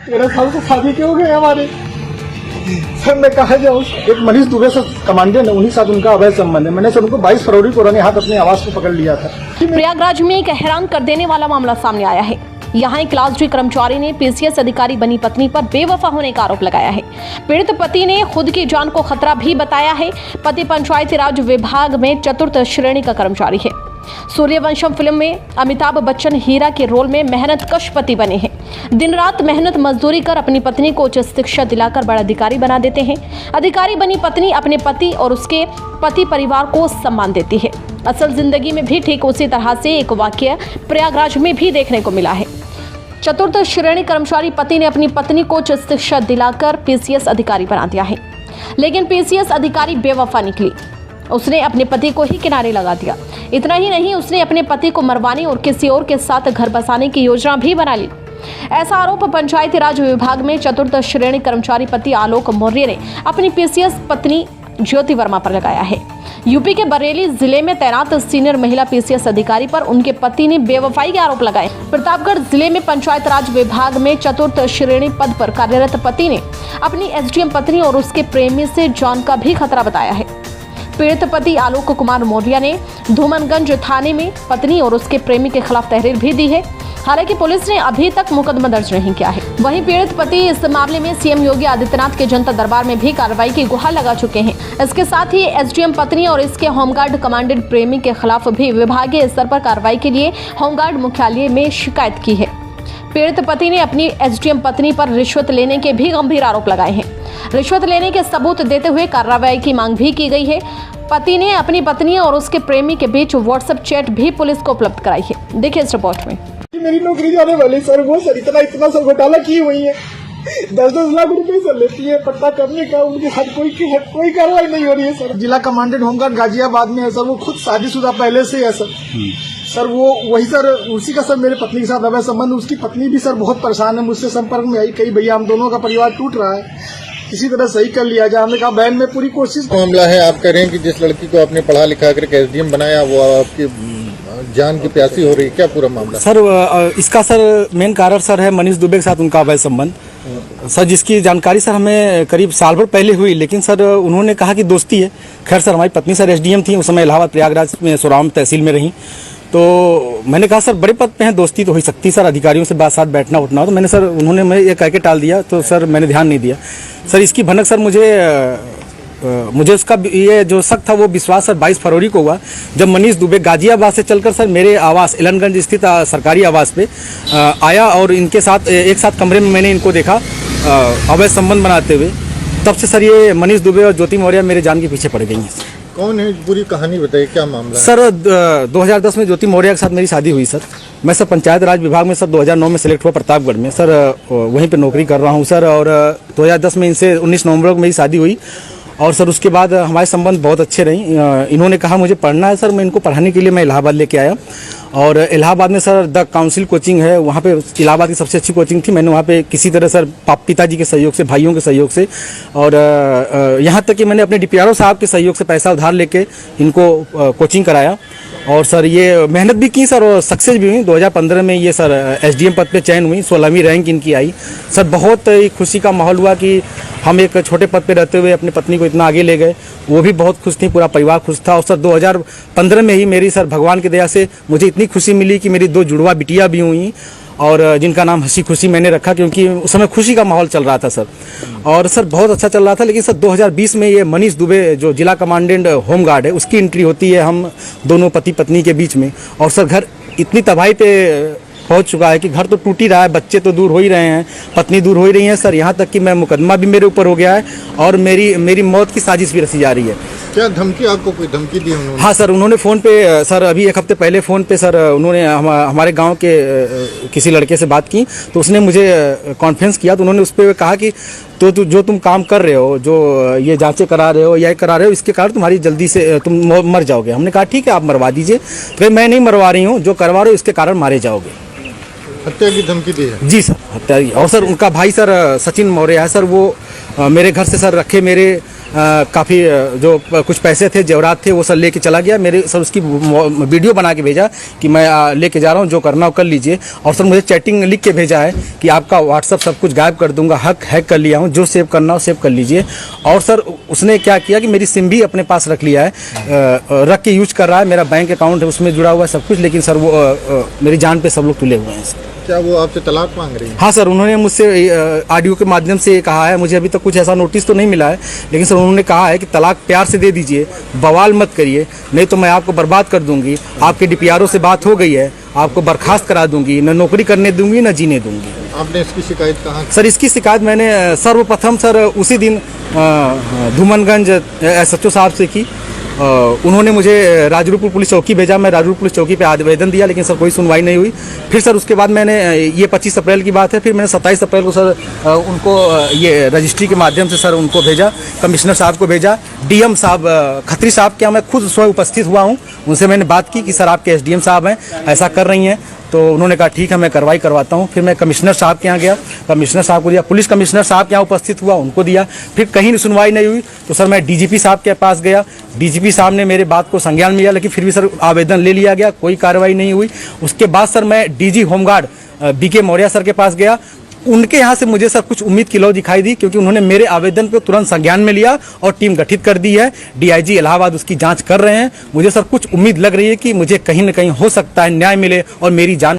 13 साल से शादी क्यों हो गए हमारे। सर मैं कहा जाऊँ, एक मनीष दुबे से कमांडेंट है, उन्हीं साथ उनका अवैध संबंध है। मैंने सर उनको 22 फरवरी को रंगे हाथ अपने आवास पर पकड़ लिया था। प्रयागराज में एक हैरान कर देने वाला मामला सामने आया है। यहाँ एक क्लास डी कर्मचारी ने पीसीएस अधिकारी बनी पत्नी पर बेवफा होने का आरोप लगाया है। पीड़ित पति ने खुद की जान को खतरा भी बताया है। पति पंचायती राज विभाग में 4th श्रेणी का कर्मचारी है। सूर्यवंशम फिल्म में अमिताभ बच्चन हीरा के रोल में मेहनत कश पति बने हैं। दिन रात मेहनत मजदूरी कर अपनी पत्नी को उच्च शिक्षा दिलाकर बड़ा अधिकारी बना देते हैं। अधिकारी बनी पत्नी अपने पति और उसके पति परिवार को सम्मान देती है। असल जिंदगी में भी ठीक उसी तरह से एक वाक्य प्रयागराज में भी देखने को मिला है। 4th श्रेणी कर्मचारी पति ने अपनी पत्नी को उच्च शिक्षा दिलाकर पीसीएस अधिकारी बना दिया है, लेकिन पीसीएस अधिकारी बेवफा निकली। उसने अपने पति को ही किनारे लगा दिया। इतना ही नहीं, उसने अपने पति को मरवाने और किसी और के साथ घर बसाने की योजना भी बना ली। ऐसा आरोप पंचायती राज विभाग में 4th श्रेणी कर्मचारी पति आलोक मौर्य ने अपनी पीसीएस पत्नी ज्योति वर्मा पर लगाया है। यूपी के बरेली जिले में तैनात सीनियर महिला पीसीएस अधिकारी पर उनके पति ने बेवफाई के आरोप लगाए। प्रतापगढ़ जिले में पंचायत राज विभाग में 4th श्रेणी पद पर कार्यरत पति ने अपनी एसडीएम पत्नी और उसके प्रेमी से जान का भी खतरा बताया है। पीड़ित पति आलोक कुमार मौर्य ने धूमनगंज थाने में पत्नी और उसके प्रेमी के खिलाफ तहरीर भी दी है। हालांकि पुलिस ने अभी तक मुकदमा दर्ज नहीं किया है। वहीं पीड़ित पति इस मामले में सीएम योगी आदित्यनाथ के जनता दरबार में भी कार्रवाई की गुहार लगा चुके हैं। इसके साथ ही एसडीएम पत्नी और इसके होमगार्ड कमांडेंट प्रेमी के खिलाफ भी विभागीय स्तर पर कार्रवाई के लिए होमगार्ड मुख्यालय में शिकायत की है। पीड़ित पति ने अपनी एसडीएम पत्नी पर रिश्वत लेने के भी गंभीर आरोप लगाए हैं। रिश्वत लेने के सबूत देते हुए कार्रवाई की मांग भी की गई है। पति ने अपनी पत्नी और उसके प्रेमी के बीच व्हाट्सएप चैट भी पुलिस को उपलब्ध कराई है। देखिए इस रिपोर्ट में। मेरी नौकरी जाने वाली सर, वो सर इतना सर घोटाला की हुई है। 10-10 लाख रुपए सर लेती है पट्टा करने का, उनके साथ कोई कार्रवाई नहीं हो रही है सर। जिला कमांडेंट होमगार्ड गाजियाबाद में है सर, वो खुद शादीशुदा पहले से है सर। सर वो वही सर, उसी का सर मेरे पत्नी के साथ अवैध संबंध। उसकी पत्नी भी सर बहुत परेशान है, मुझसे संपर्क में आई कई भैया हम दोनों का परिवार टूट रहा है, किसी तरह सही कर लिया जाए। हमने कहा बहन में पूरी कोशिश। मामला है, आप कह रहे हैं कि जिस लड़की को आपने पढ़ा लिखा करके एसडीएम बनाया वो आपकी जान की प्यासी हो रही है, क्या पूरा मामला? सर इसका सर मेन कारण सर है मनीष दुबे के साथ उनका अवैध संबंध सर, जिसकी जानकारी सर हमें करीब साल भर पहले हुई, लेकिन सर उन्होंने कहा कि दोस्ती है। खैर सर हमारी पत्नी सर एसडीएम थी, उस समय इलाहाबाद प्रयागराज में सोराम तहसील में रही। तो मैंने कहा सर बड़े पद पे हैं, दोस्ती तो हो सकती सर, अधिकारियों से बात साथ बैठना उठना। तो मैंने सर उन्होंने मैं ये कह के टाल दिया, तो सर मैंने ध्यान नहीं दिया। सर इसकी भनक सर मुझे उसका ये जो शक था वो विश्वास सर 22 फरवरी को हुआ, जब मनीष दुबे गाजियाबाद से चलकर सर मेरे आवास एलनगंज स्थित सरकारी आवास पे आया और इनके साथ एक साथ कमरे में मैंने इनको देखा अवैध संबंध बनाते हुए। तब से सर ये मनीष दुबे और ज्योति मौर्य मेरे जान के पीछे पड़ गई हैं। कौन है, पूरी कहानी बताइए, क्या मामला? सर 2010 में ज्योति मौर्य के साथ मेरी शादी हुई सर। मैं सर पंचायत राज विभाग में सर 2009 में सिलेक्ट हुआ प्रतापगढ़ में सर, वहीं पे नौकरी कर रहा हूँ सर। और 2010 में इनसे 19 नवंबर को मेरी शादी हुई और सर उसके बाद हमारे संबंध बहुत अच्छे रहे। इन्होंने कहा मुझे पढ़ना है सर, मैं इनको पढ़ाने के लिए मैं इलाहाबाद लेके आया। और इलाहाबाद में सर द काउंसिल कोचिंग है, वहाँ पे इलाहाबाद की सबसे अच्छी कोचिंग थी। मैंने वहाँ पे किसी तरह सर पिताजी के सहयोग से, भाइयों के सहयोग से और यहाँ तक कि मैंने अपने डीपीआरओ साहब के सहयोग से पैसा उधार लेके इनको कोचिंग कराया। और सर ये मेहनत भी की सर और सक्सेस भी हुई। 2015 में ये सर एसडीएम पद पे चयन हुई, 16वीं रैंक इनकी आई। सर बहुत ही खुशी का माहौल हुआ कि हम एक छोटे पद पे रहते हुए अपनी पत्नी को इतना आगे ले गए। वो भी बहुत खुश थी, पूरा परिवार खुश था। और सर 2015 में ही मेरी सर भगवान की दया से मुझे इतनी खुशी मिली कि मेरी 2 जुड़वा बिटिया भी हुई और जिनका नाम हंसी खुशी मैंने रखा, क्योंकि उस समय खुशी का माहौल चल रहा था सर। और सर बहुत अच्छा चल रहा था। लेकिन सर 2020 में ये मनीष दुबे जो जिला कमांडेंट होमगार्ड है उसकी एंट्री होती है हम दोनों पति पत्नी के बीच में। और सर घर इतनी तबाही पे पहुंच चुका है कि घर तो टूट ही रहा है, बच्चे तो दूर हो ही रहे हैं, पत्नी दूर हो ही रही है सर। यहाँ तक कि मैं मुकदमा भी मेरे ऊपर हो गया है और मेरी मौत की साजिश भी रची जा रही है। क्या धमकी, आपको कोई धमकी दी उन्होंने? हाँ सर, उन्होंने फ़ोन पे सर अभी 1 हफ्ते पहले फ़ोन पे सर उन्होंने हमारे गांव के किसी लड़के से बात की, तो उसने मुझे कॉन्फ्रेंस किया। तो उन्होंने उस पर कहा कि तो जो तुम काम कर रहे हो, जो ये जांचें करा रहे हो या करा रहे हो, इसके कारण तुम्हारी जल्दी से तुम मर जाओगे। हमने कहा ठीक है आप मरवा दीजिए। तो मैं नहीं मरवा रही हूँ, जो करवा रहे हो इसके कारण मारे जाओगे। हत्या की धमकी दी है? जी सर, हत्या की। और सर उनका भाई सर सचिन मौर्य है सर, वो मेरे घर से सर रखे मेरे काफ़ी जो कुछ पैसे थे, जेवरात थे, वो सर लेके चला गया। मेरे सर उसकी वीडियो बना के भेजा कि मैं लेके जा रहा हूँ, जो करना हो कर लीजिए। और सर मुझे चैटिंग लिख के भेजा है कि आपका व्हाट्सअप सब कुछ गायब कर दूंगा, हैक कर लिया हूँ, जो सेव करना हो सेव कर लीजिए। और सर उसने क्या किया कि मेरी सिम भी अपने पास रख लिया है, रख के यूज कर रहा है। मेरा बैंक अकाउंट है, उसमें जुड़ा हुआ है सब कुछ, लेकिन सर वो मेरी जान पे सब लोग तुले हुए हैं। क्या वो आपसे तलाक मांग रही है? हाँ सर, उन्होंने मुझसे ऑडियो के माध्यम से कहा है, मुझे अभी तक कुछ ऐसा नोटिस तो नहीं मिला है, लेकिन सर उन्होंने कहा है कि तलाक प्यार से दे दीजिए, बवाल मत करिए, नहीं तो मैं आपको बर्बाद कर दूंगी। आपके DPRO से बात हो गई है, आपको बर्खास्त करा दूंगी, न नौकरी करने दूंगी न जीने दूंगी। आपने इसकी शिकायत कहाँ की? सर इसकी शिकायत मैंने सर्वप्रथम सर उसी दिन धूमनगंज SHO साहब से की। उन्होंने मुझे राजरूपुर पुलिस चौकी भेजा, मैं राजरूपुर पुलिस चौकी पे आवेदन दिया, लेकिन सर कोई सुनवाई नहीं हुई। फिर सर उसके बाद मैंने, ये 25 अप्रैल की बात है, फिर मैंने 27 अप्रैल को सर उनको ये रजिस्ट्री के माध्यम से सर उनको भेजा, कमिश्नर साहब को भेजा। DM साहब खत्री साहब के यहाँ मैं खुद स्वयं उपस्थित हुआ हूँ, उनसे मैंने बात की कि सर आपके SDM साहब हैं, ऐसा कर रही हैं। तो उन्होंने कहा ठीक है, मैं कार्रवाई करवाता हूँ। फिर मैं कमिश्नर साहब के यहाँ गया, कमिश्नर साहब को दिया, पुलिस कमिश्नर साहब के यहाँ उपस्थित हुआ, उनको दिया। फिर कहीं सुनवाई नहीं हुई तो सर मैं DGP साहब के पास गया, DGP साहब ने मेरे बात को संज्ञान में लिया, लेकिन फिर भी सर आवेदन ले लिया गया, कोई कार्रवाई नहीं हुई। उसके बाद सर मैं DG home guard BK Maurya sir के पास गया। उनके यहाँ से मुझे सर कुछ उम्मीद की लौ दिखाई दी, क्योंकि उन्होंने मेरे आवेदन को तुरंत संज्ञान में लिया और टीम गठित कर दी है। DIG इलाहाबाद उसकी जांच कर रहे हैं। मुझे सर कुछ उम्मीद लग रही है कि मुझे कहीं न कहीं हो सकता है न्याय मिले और मेरी जान